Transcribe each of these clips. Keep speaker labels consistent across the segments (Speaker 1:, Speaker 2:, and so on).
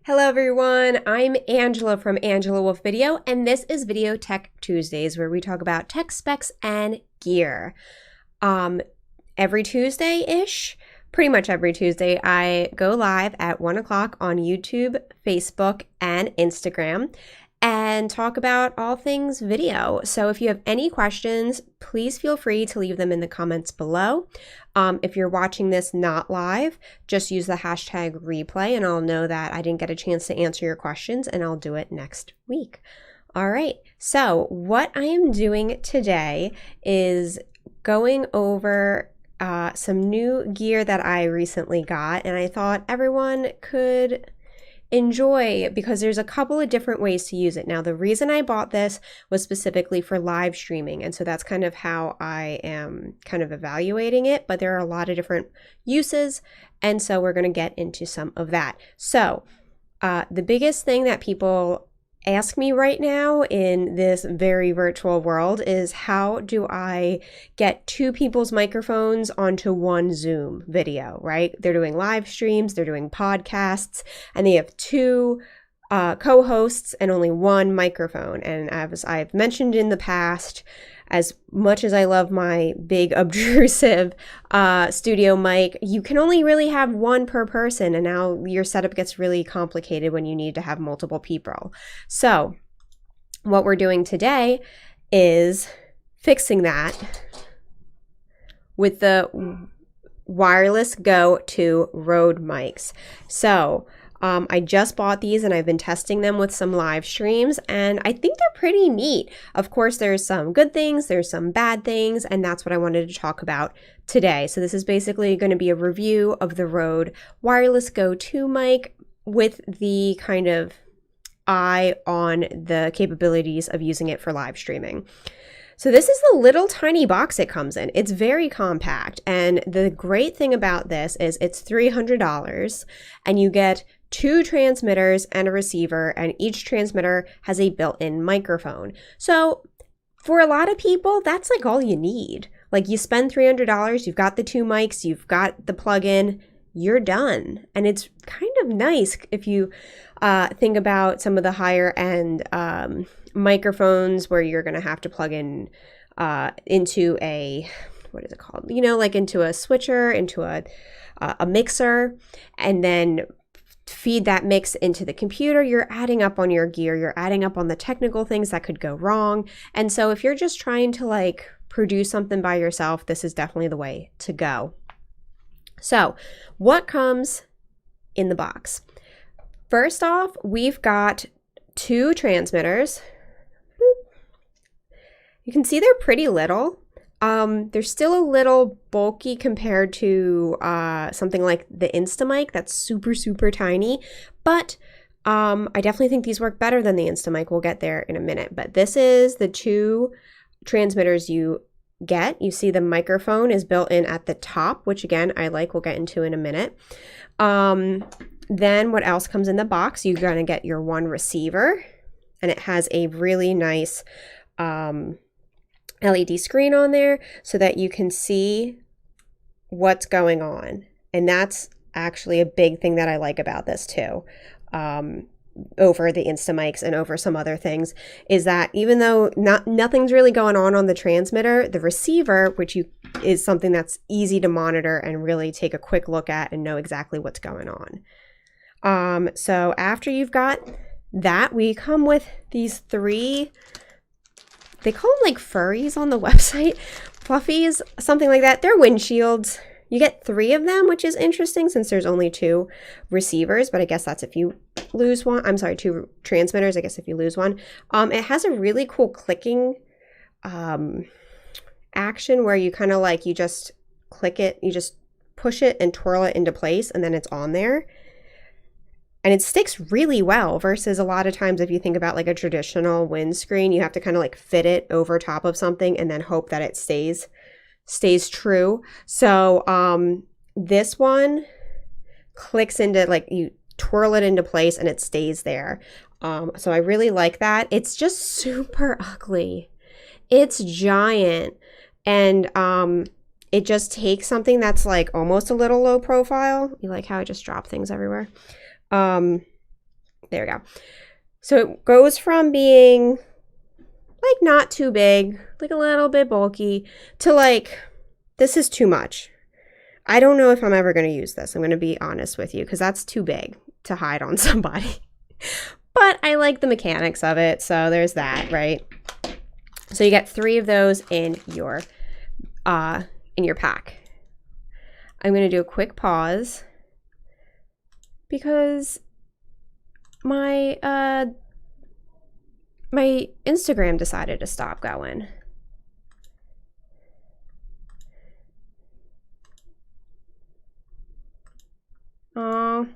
Speaker 1: Hello everyone, I'm Angela from Angela Wolf Video, and this is Video Tech Tuesdays, where we talk about tech specs and gear. Every Tuesday-ish, pretty much every Tuesday, I go live at 1 o'clock on YouTube, Facebook, and Instagram, and talk about all things video. So if you have any questions, please feel free to leave them in the comments below. If you're watching this not live, just use the hashtag replay and I'll know that I didn't get a chance to answer your questions, and I'll do it next week. All right, so what I am doing today is going over some new gear that I recently got, and I thought everyone could enjoy because there's a couple of different ways to use it. Now, the reason I bought this was specifically for live streaming, and so that's kind of how I am kind of evaluating it, but there are a lot of different uses, and so we're going to get into some of that. So the biggest thing that people ask me right now in this very virtual world is, how do I get two people's microphones onto one Zoom video, right? They're doing live streams, they're doing podcasts, and they have two co-hosts and only one microphone. And as I've mentioned in the past, as much as I love my big obtrusive studio mic, you can only really have one per person, and now your setup gets really complicated when you need to have multiple people. So what we're doing today is fixing that with the Wireless Go 2 Rode mics. So I just bought these and I've been testing them with some live streams, and I think they're pretty neat. Of course, there's some good things, there's some bad things, and that's what I wanted to talk about today. So this is basically going to be a review of the Rode Wireless Go 2 mic with the kind of eye on the capabilities of using it for live streaming. So this is the little tiny box it comes in. It's very compact, and the great thing about this is it's $300 and you get two transmitters and a receiver, and each transmitter has a built-in microphone. So for a lot of people, that's like all you need. Like, you spend $300, you've got the two mics, you've got the plug-in, you're done. And it's kind of nice if you think about some of the higher end microphones where you're going to have to plug in into a, what is it called? You know, like into a switcher, into a mixer, and then feed that mix into the computer. You're adding up on your gear, you're adding up on the technical things that could go wrong. And so if you're just trying to like produce something by yourself, this is definitely the way to go. So what comes in the box? First off, we've got two transmitters. You can see they're pretty little. They're still a little bulky compared to something like the Instamic that's super, super tiny, but I definitely think these work better than the Instamic. We'll get there in a minute, but this is the two transmitters you get. You see the microphone is built in at the top, which again, I like, we'll get into in a minute. Then what else comes in the box? You're going to get your one receiver, and it has a really nice LED screen on there so that you can see what's going on. And that's actually a big thing that I like about this too, over the Instamics and over some other things, is that even though nothing's really going on the transmitter, the receiver, which is something that's easy to monitor and really take a quick look at and know exactly what's going on. So after you've got that, we come with these three, they call them like furries on the website, fluffies, something like that. They're windshields. You get three of them, which is interesting since there's only two receivers, but I guess that's if you lose one. I'm sorry, two transmitters, I guess if you lose one. It has a really cool clicking action where you kind of like, you just click it, you just push it and twirl it into place, and then it's on there. And it sticks really well versus a lot of times if you think about like a traditional windscreen, you have to kind of like fit it over top of something and then hope that it stays true. So this one clicks into, like, you twirl it into place and it stays there. So I really like that. It's just super ugly. It's giant, and it just takes something that's like almost a little low profile. You like how I just drop things everywhere? There we go. So it goes from being like not too big, like a little bit bulky, to like, this is too much. I don't know if I'm ever going to use this. I'm going to be honest with you, because that's too big to hide on somebody. But I like the mechanics of it, so there's that, right? So you get 3 of those in your pack. I'm going to do a quick pause because my my Instagram decided to stop going. Oh.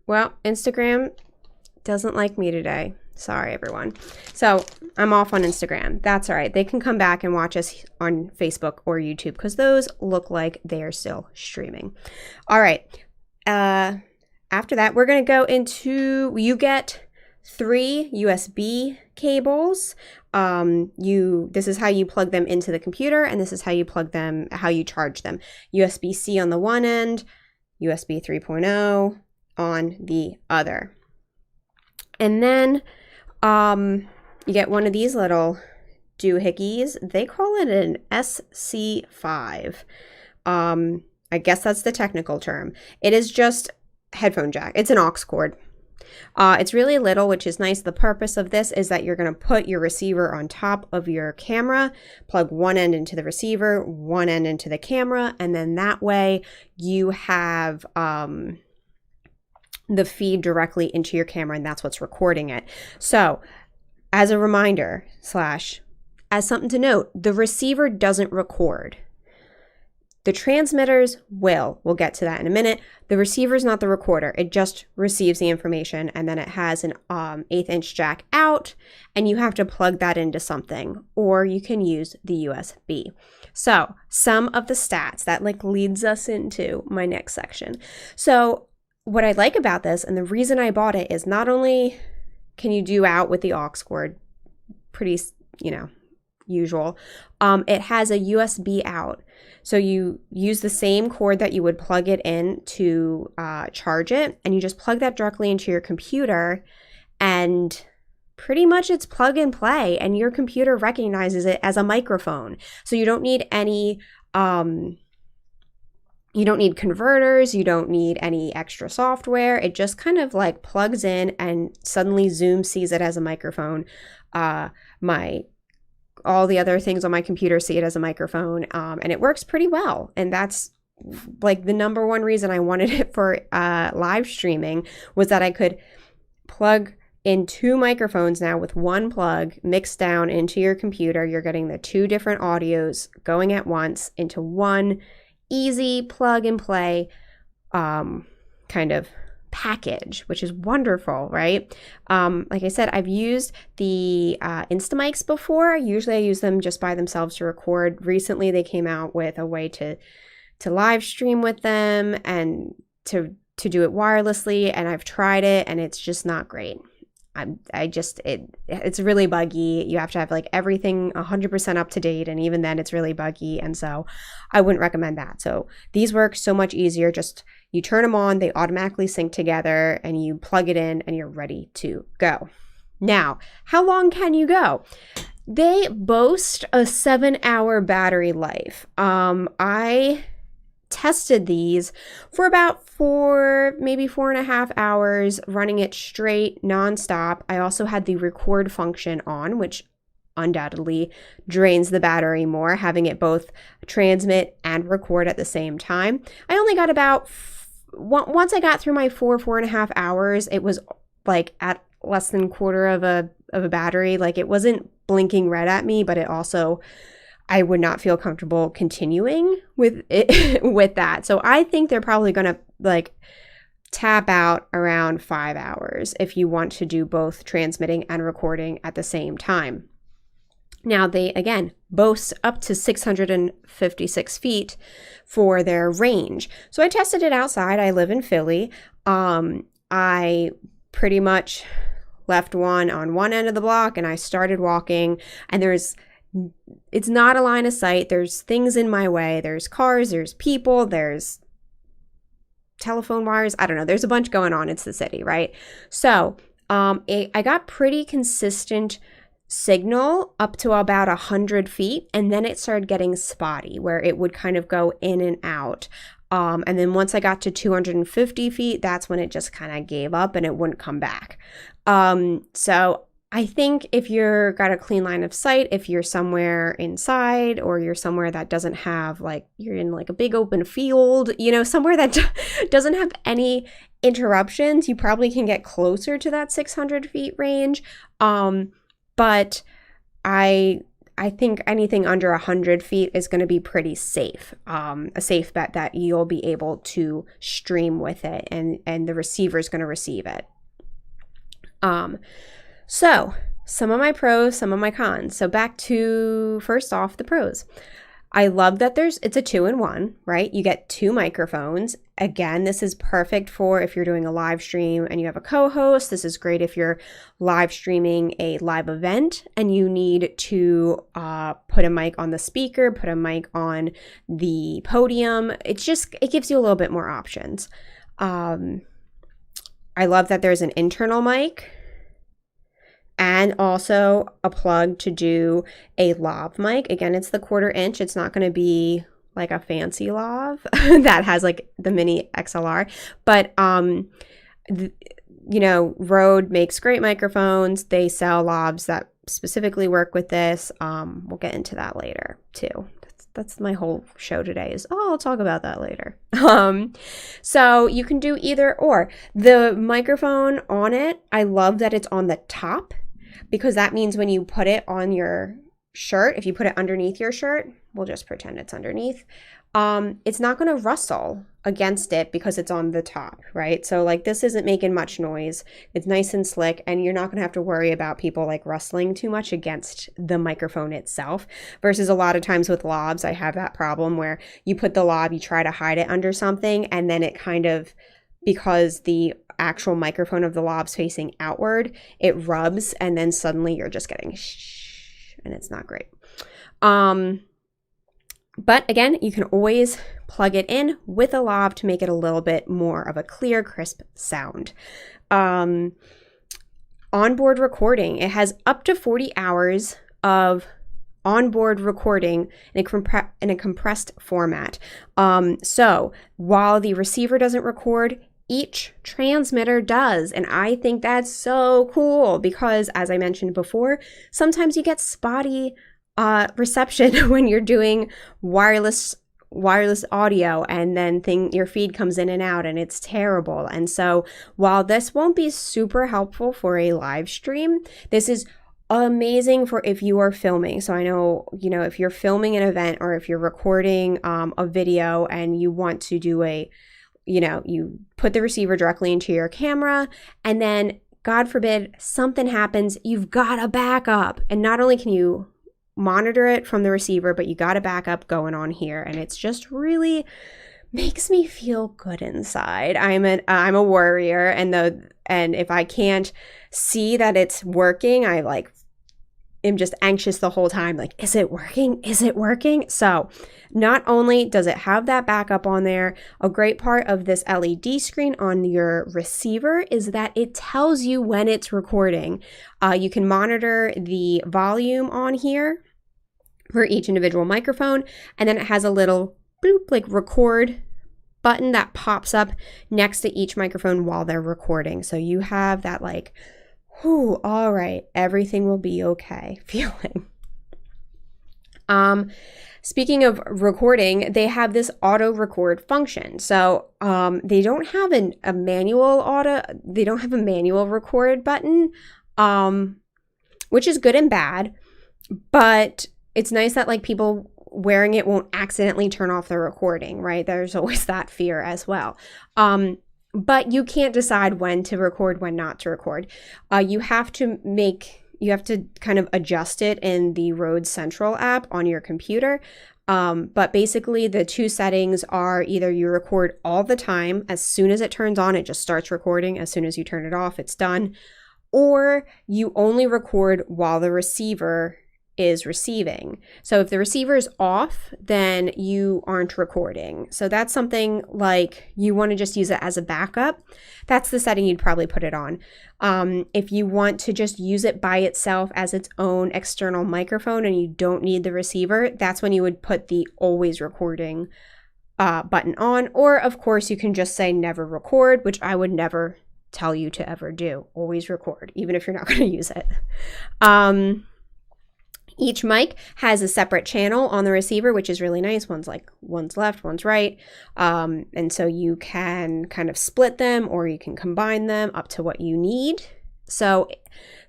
Speaker 1: Well, Instagram doesn't like me today. Sorry, everyone. So I'm off on Instagram. That's all right. They can come back and watch us on Facebook or YouTube because those look like they are still streaming. All right. After that, we're going to go into, you get 3 USB cables. This is how you plug them into the computer, and this is how you how you charge them. USB-C on the one end, USB 3.0 on the other. And then you get one of these little doohickeys. They call it an SC5. I guess that's the technical term. It is just headphone jack. It's an aux cord. It's really little, which is nice. The purpose of this is that you're going to put your receiver on top of your camera, plug one end into the receiver, one end into the camera, and then that way you have the feed directly into your camera, and that's what's recording it. So as a reminder / as something to note, the receiver doesn't record. The transmitters will. We'll get to that in a minute. The receiver is not the recorder. It just receives the information, and then it has an 1/8" jack out, and you have to plug that into something, or you can use the USB. So some of the stats that leads us into my next section. So what I like about this, and the reason I bought it, is not only can you do out with the aux cord, pretty, usual, it has a USB out. So you use the same cord that you would plug it in to charge it, and you just plug that directly into your computer, and pretty much it's plug and play, and your computer recognizes it as a microphone. So you don't need any you don't need converters, you don't need any extra software. It just kind of plugs in, and suddenly Zoom sees it as a microphone. All the other things on my computer see it as a microphone, and it works pretty well. And that's the number one reason I wanted it for live streaming, was that I could plug in 2 microphones now with one plug mixed down into your computer. You're getting the 2 different audios going at once into one easy plug and play kind of package, which is wonderful, right? Like I said, I've used the Instamics before. Usually I use them just by themselves to record. Recently they came out with a way to live stream with them and to do it wirelessly, and I've tried it and it's just not great. It's really buggy. You have to have everything 100% up to date, and even then it's really buggy, and so I wouldn't recommend that. So these work so much easier. Just you turn them on, they automatically sync together, and you plug it in and you're ready to go. Now, how long can you go? They boast a 7-hour battery life. I tested these for about 4, maybe 4.5 hours, running it straight nonstop. I also had the record function on, which undoubtedly drains the battery more, having it both transmit and record at the same time. I only got about, once I got through my 4.5 hours, it was at less than quarter of a battery. It wasn't blinking red at me, but it also, I would not feel comfortable continuing with it with that. So I think they're probably going to tap out around 5 hours if you want to do both transmitting and recording at the same time. Now they, again, boast up to 656 feet for their range. So I tested it outside. I live in Philly. I pretty much left one on one end of the block and I started walking, and it's not a line of sight. There's things in my way. There's cars, there's people, there's telephone wires. I don't know. There's a bunch going on. It's the city, right? So I got pretty consistent signal up to about 100 feet, and then it started getting spotty where it would kind of go in and out. And then once I got to 250 feet, that's when it just kind of gave up and it wouldn't come back. So I think if you're got a clean line of sight, if you're somewhere inside or you're somewhere that doesn't have, like, you're in like a big open field, you know, somewhere that doesn't have any interruptions, you probably can get closer to that 600 feet range. But I think anything under 100 feet is going to be pretty safe. A safe bet that you'll be able to stream with it and the receiver is going to receive it. So some of my pros, some of my cons. So back to, first off, the pros. I love that it's a 2-in-1, right? You get 2 microphones. Again, this is perfect for if you're doing a live stream and you have a co-host. This is great if you're live streaming a live event and you need to put a mic on the speaker, put a mic on the podium. It gives you a little bit more options. I love that there's an internal mic and also a plug to do a lav mic. Again, it's the 1/4 inch. It's not going to be like a fancy lav that has like the mini XLR, but you know, Rode makes great microphones. They sell lavs that specifically work with this. We'll get into that later too. That's my whole show today is, I'll talk about that later. So you can do either or. The microphone on it, I love that it's on the top, because that means when you put it on your shirt, if you put it underneath your shirt, we'll just pretend it's underneath, it's not going to rustle against it because it's on the top, right? So like this isn't making much noise. It's nice and slick, and you're not going to have to worry about people like rustling too much against the microphone itself, versus a lot of times with lavs, I have that problem where you put the lav, you try to hide it under something, and then it kind of, because the actual microphone of the lav's facing outward, it rubs, and then suddenly you're just getting shh, and it's not great. But again, you can always plug it in with a lav to make it a little bit more of a clear, crisp sound. Onboard recording, it has up to 40 hours of onboard recording in a compressed format. So while the receiver doesn't record, each transmitter does. And I think that's so cool because, as I mentioned before, sometimes you get spotty reception when you're doing wireless audio, and then your feed comes in and out and it's terrible. And so while this won't be super helpful for a live stream, this is amazing for if you are filming. So I know, you know, if you're filming an event or if you're recording a video and you want to do you put the receiver directly into your camera, and then God forbid something happens, you've got a backup. And not only can you monitor it from the receiver, but you got a backup going on here, and it's just really makes me feel good inside. I'm a worrier, and if I can't see that it's working, I am just anxious the whole time, like, is it working? Is it working? So not only does it have that backup on there, a great part of this LED screen on your receiver is that it tells you when it's recording. You can monitor the volume on here for each individual microphone, and then it has a little bloop, like record button that pops up next to each microphone while they're recording. So you have that like, whew, all right, everything will be okay feeling. Speaking of recording, they have this auto record function. So they don't have a manual record button, which is good and bad, but it's nice that like people wearing it won't accidentally turn off the recording, right? There's always that fear as well. But you can't decide when to record, when not to record. You have to kind of adjust it in the Rode Central app on your computer. But basically the two settings are either you record all the time, as soon as it turns on, it just starts recording. As soon as you turn it off, it's done. Or you only record while the receiver is receiving. So if the receiver is off, then you aren't recording. So that's something like you want to just use it as a backup. That's the setting you'd probably put it on. If you want to just use it by itself as its own external microphone and you don't need the receiver, that's when you would put the always recording button on. Or of course you can just say never record, which I would never tell you to ever do. Always record, even if you're not going to use it. Each mic has a separate channel on the receiver, which is really nice. One's left, one's right. And so you can kind of split them or you can combine them up to what you need. So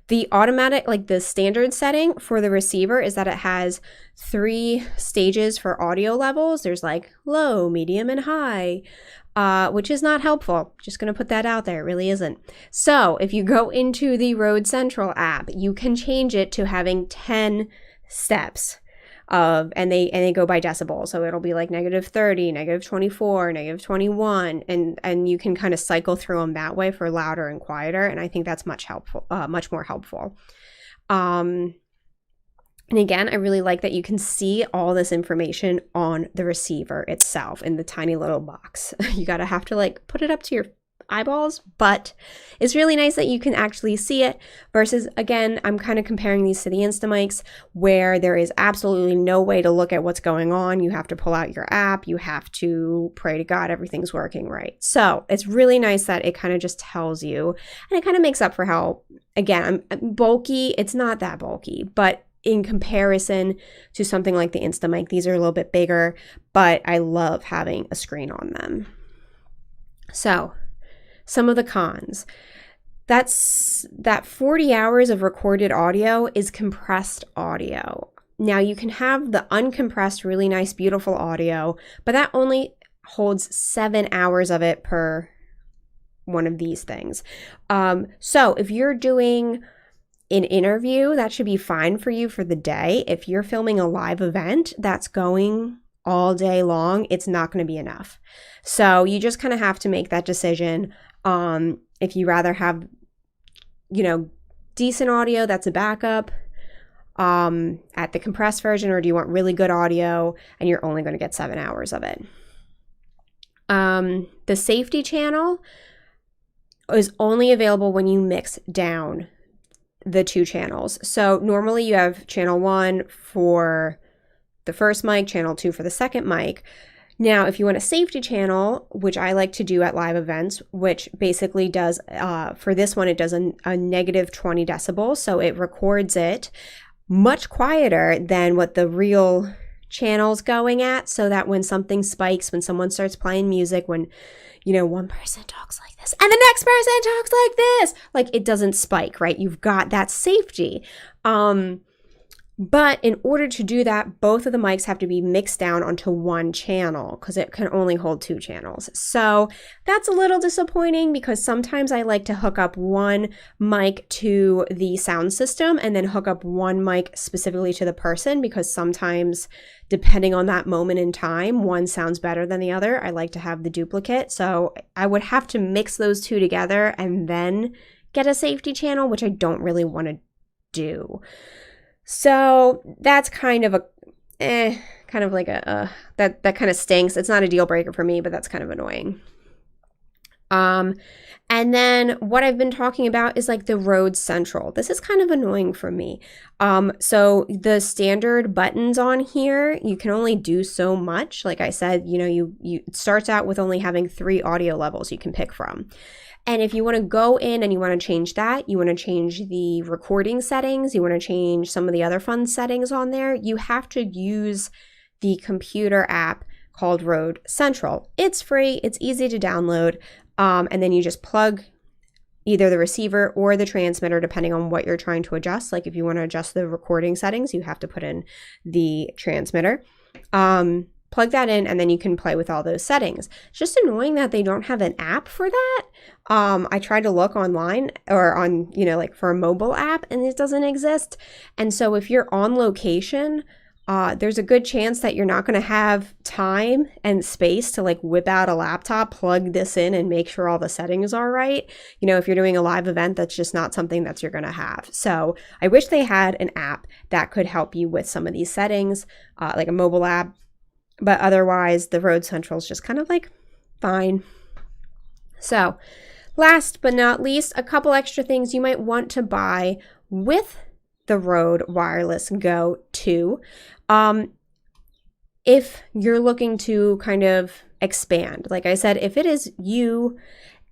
Speaker 1: the automatic, like the standard setting for the receiver is that it has 3 stages for audio levels. There's like low, medium, and high. Which is not helpful. Just going to put that out there. It really isn't. So if you go into the Rode Central app, you can change it to having 10 steps and they go by decibels. So it'll be like -30, -24, -21, and you can kind of cycle through them that way for louder and quieter. And I think that's much more helpful. And again, I really like that you can see all this information on the receiver itself in the tiny little box. You gotta have to like put it up to your eyeballs, but it's really nice that you can actually see it versus, again, I'm kind of comparing these to the Instamics where there is absolutely no way to look at what's going on. You have to pull out your app. You have to pray to God everything's working right. So it's really nice that it kind of just tells you, and it kind of makes up for how, again, I'm bulky. It's not that bulky, but in comparison to something like the Instamic, these are a little bit bigger, but I love having a screen on them. So some of the cons. That 40 hours of recorded audio is compressed audio. Now you can have the uncompressed, really nice, beautiful audio, but that only holds 7 hours of it per one of these things. So if you're doing an interview, that should be fine for you for the day. If you're filming a live event that's going all day long, it's not going to be enough. So you just kind of have to make that decision. If you rather have, decent audio that's a backup at the compressed version, or do you want really good audio and you're only going to get 7 hours of it? The safety channel is only available when you mix down the 2 channels. So normally you have channel 1 for the first mic, channel 2 for the second mic. Now, if you want a safety channel, which I like to do at live events, which basically does, for this one, it does a -20 decibels. So it records it much quieter than what the real channel's going at, so that when something spikes, when someone starts playing music, when one person talks like this and the next person talks like this, like it doesn't spike, right? You've got that safety. But in order to do that, both of the mics have to be mixed down onto one channel because it can only hold 2 channels. So that's a little disappointing because sometimes I like to hook up one mic to the sound system and then hook up one mic specifically to the person, because sometimes depending on that moment in time, one sounds better than the other. I like to have the duplicate. So I would have to mix those 2 together and then get a safety channel, which I don't really want to do. So that's kind of that kind of stinks. It's not a deal breaker for me, but that's kind of annoying. And then what I've been talking about is like the Rode Central. This is kind of annoying for me. So the standard buttons on here, you can only do so much. Like I said, it starts out with only having 3 audio levels you can pick from. And if you want to go in and you want to change that, you want to change the recording settings, you want to change some of the other fun settings on there, you have to use the computer app called Rode Central. It's free, it's easy to download, and then you just plug either the receiver or the transmitter depending on what you're trying to adjust. Like if you want to adjust the recording settings, you have to put in the transmitter. Plug that in and then you can play with all those settings. It's just annoying that they don't have an app for that. I tried to look online or on, for a mobile app, and it doesn't exist. And so if you're on location, there's a good chance that you're not going to have time and space to like whip out a laptop, plug this in, and make sure all the settings are right. You know, if you're doing a live event, that's just not something that you're going to have. So I wish they had an app that could help you with some of these settings, like a mobile app. But otherwise, the Rode Central is just kind of like fine. So last but not least, a couple extra things you might want to buy with the Rode Wireless Go 2. If you're looking to kind of expand, like I said, if it is you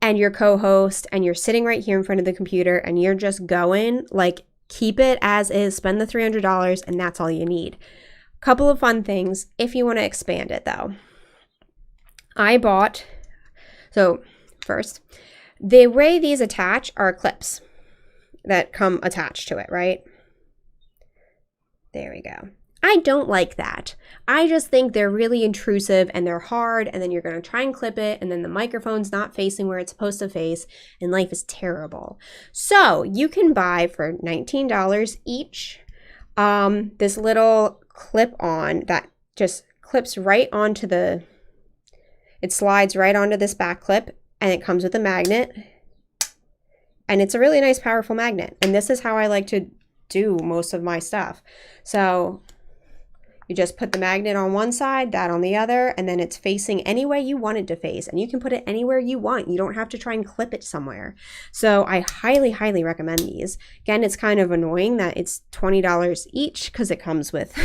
Speaker 1: and your co-host and you're sitting right here in front of the computer and you're just going, like, keep it as is, spend the $300 and that's all you need. Couple of fun things if you want to expand it though. So first, the way these attach are clips that come attached to it, right? There we go. I don't like that. I just think they're really intrusive and they're hard, and then you're going to try and clip it, and then the microphone's not facing where it's supposed to face, and life is terrible. So you can buy for $19 each this little clip-on that just clips right onto it slides right onto this back clip, and it comes with a magnet, and it's a really nice, powerful magnet. And this is how I like to do most of my stuff. So you just put the magnet on one side, that on the other, and then it's facing any way you want it to face, and you can put it anywhere you want. You don't have to try and clip it somewhere. So I highly, highly recommend these. Again, it's kind of annoying that it's $20 each because it comes with,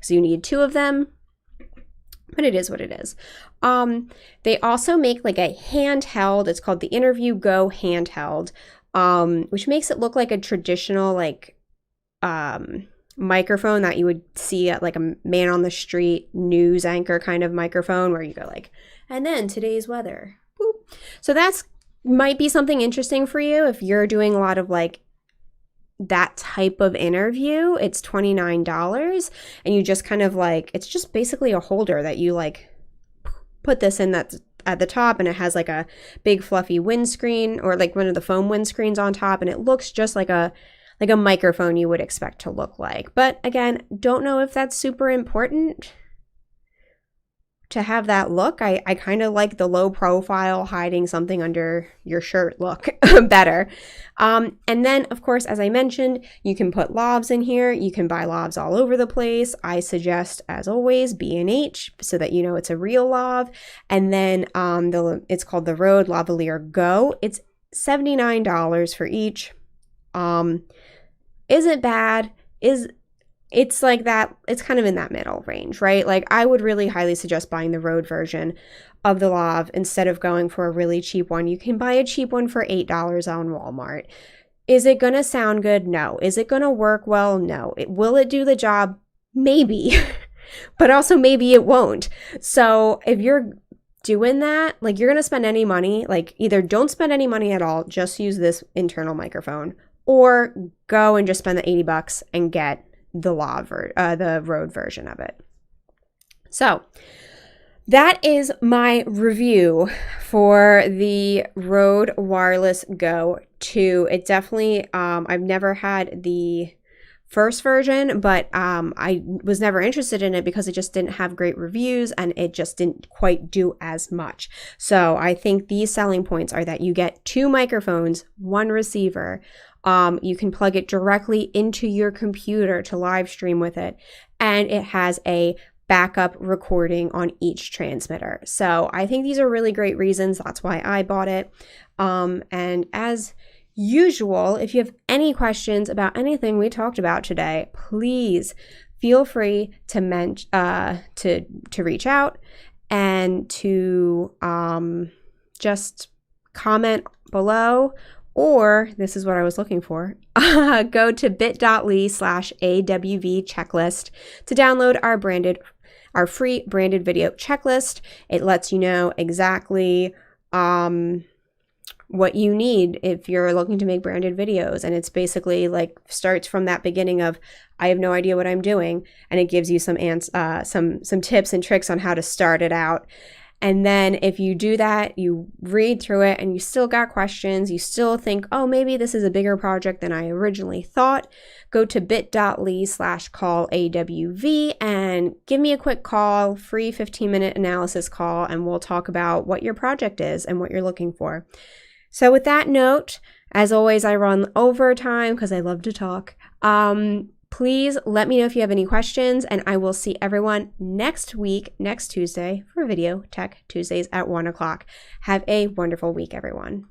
Speaker 1: so you need two of them, but it is what it is. They also make like a handheld, it's called the Interview Go handheld, which makes it look like a traditional like microphone that you would see at like a man on the street news anchor kind of microphone, where you go like, and then today's weather. Boop. So that's might be something interesting for you if you're doing a lot of like that type of interview. It's $29, and you just kind of like, it's just basically a holder that you like put this in that's at the top, and it has like a big fluffy windscreen or like one of the foam windscreens on top, and it looks just like a microphone you would expect to look like. But again, don't know if that's super important to have that look. I kind of like the low profile, hiding something under your shirt look better. And then, of course, as I mentioned, you can put lavs in here. You can buy lavs all over the place. I suggest, as always, B&H so that you know it's a real lav. And then it's called the Rode Lavalier Go. It's $79 for each. Isn't bad. It's like that, it's kind of in that middle range, right? Like I would really highly suggest buying the Rode version of the lav instead of going for a really cheap one. You can buy a cheap one for $8 on Walmart. Is it going to sound good? No. Is it going to work well? No. Will it do the job? Maybe, but also maybe it won't. So if you're doing that, like you're going to spend any money, like either don't spend any money at all, just use this internal microphone, or go and just spend the $80 and get the the Rode version of it. So that is my review for the Rode Wireless Go 2. It definitely, I've never had the first version, but I was never interested in it because it just didn't have great reviews and it just didn't quite do as much. So I think these selling points are that you get two microphones, one receiver. You can plug it directly into your computer to live stream with it, and it has a backup recording on each transmitter. So I think these are really great reasons. That's why I bought it. And as usual, if you have any questions about anything we talked about today, please feel free to reach out and to just comment below. Or, this is what I was looking for, go to bit.ly/AWV checklist to download our free branded video checklist. It lets you know exactly what you need if you're looking to make branded videos. And it's basically like starts from that beginning of, I have no idea what I'm doing. And it gives you some tips and tricks on how to start it out. And then if you do that, you read through it and you still got questions, you still think, oh, maybe this is a bigger project than I originally thought, go to bit.ly/callavv and give me a quick call, free 15-minute analysis call, and we'll talk about what your project is and what you're looking for. So with that note, as always, I run overtime because I love to talk. Please let me know if you have any questions, and I will see everyone next week, next Tuesday, for Video Tech Tuesdays at 1 o'clock. Have a wonderful week, everyone.